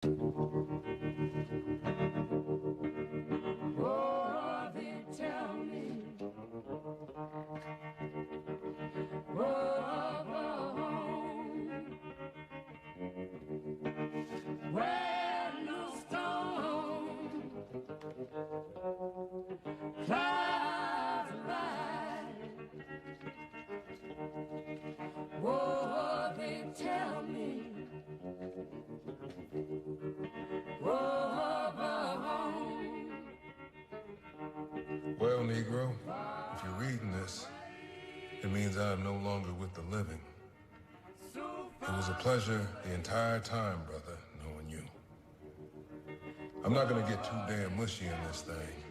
Oh, they tell me, oh, go home, where no storm clouds rise. Oh, they tell me, oh, go home. Well, Negro, if you're reading this, it means I am no longer with the living. It was a pleasure the entire time, brother, knowing you. I'm not gonna get too damn mushy in this thing.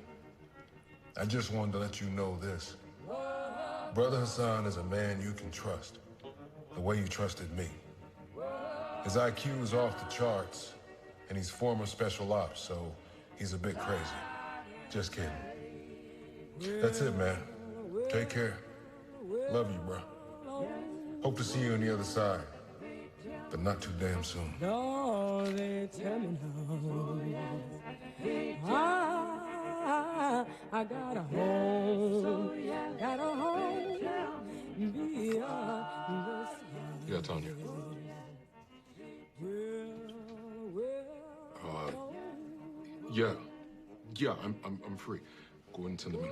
I just wanted to let you know this. Brother Hassan is a man you can trust, the way you trusted me. His IQ is off the charts, and he's former special ops, so he's a bit crazy. Just kidding. That's it, man. Take care. Love you, bro. Hope to see you on the other side, but not too damn soon. No, they tell me no. I got a home, beyond the sun. Yeah, Tanya. Yeah, I'm free. Go ahead and send them in.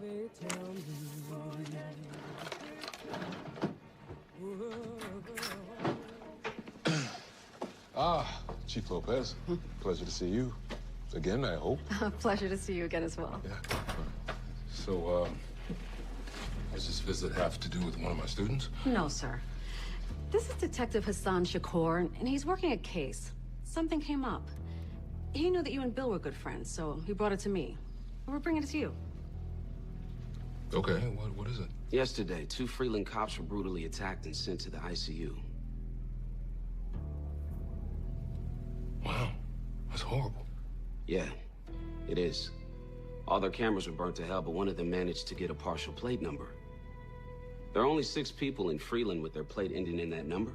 They tell me. Chief Lopez. Pleasure to see you. Again, I hope. Pleasure to see you again as well. Yeah. So, does this visit have to do with one of my students? No, sir. This is Detective Hassan Shakur, and he's working a case. Something came up. He knew that you and Bill were good friends, so he brought it to me. We're bringing it to you. Okay, what is it? Yesterday, 2 Freeland cops were brutally attacked and sent to the ICU. Wow, that's horrible. Yeah, it is. All their cameras were burnt to hell, but one of them managed to get a partial plate number. There are only 6 people in Freeland with their plate ending in that number.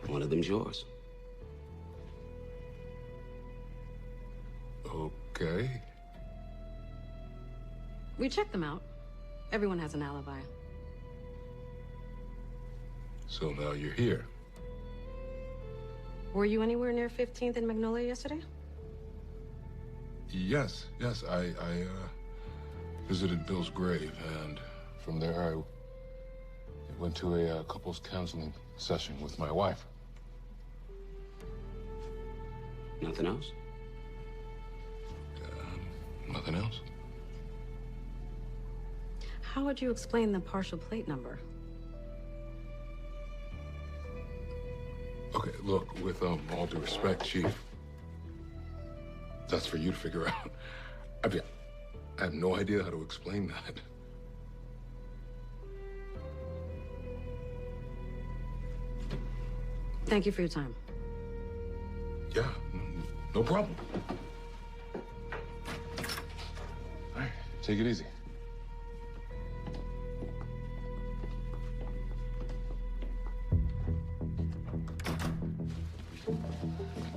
One of them's yours. Okay. We checked them out. Everyone has an alibi. So now you're here. Were you anywhere near 15th and Magnolia yesterday? Yes, I visited Bill's grave, and from there I went to a couples counseling session with my wife. Nothing else? Nothing else? How would you explain the partial plate number? Okay, look, with all due respect, Chief, that's for you to figure out. I mean, I have no idea how to explain that. Thank you for your time. Yeah, no problem. All right, take it easy.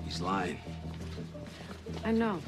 He's lying. I know.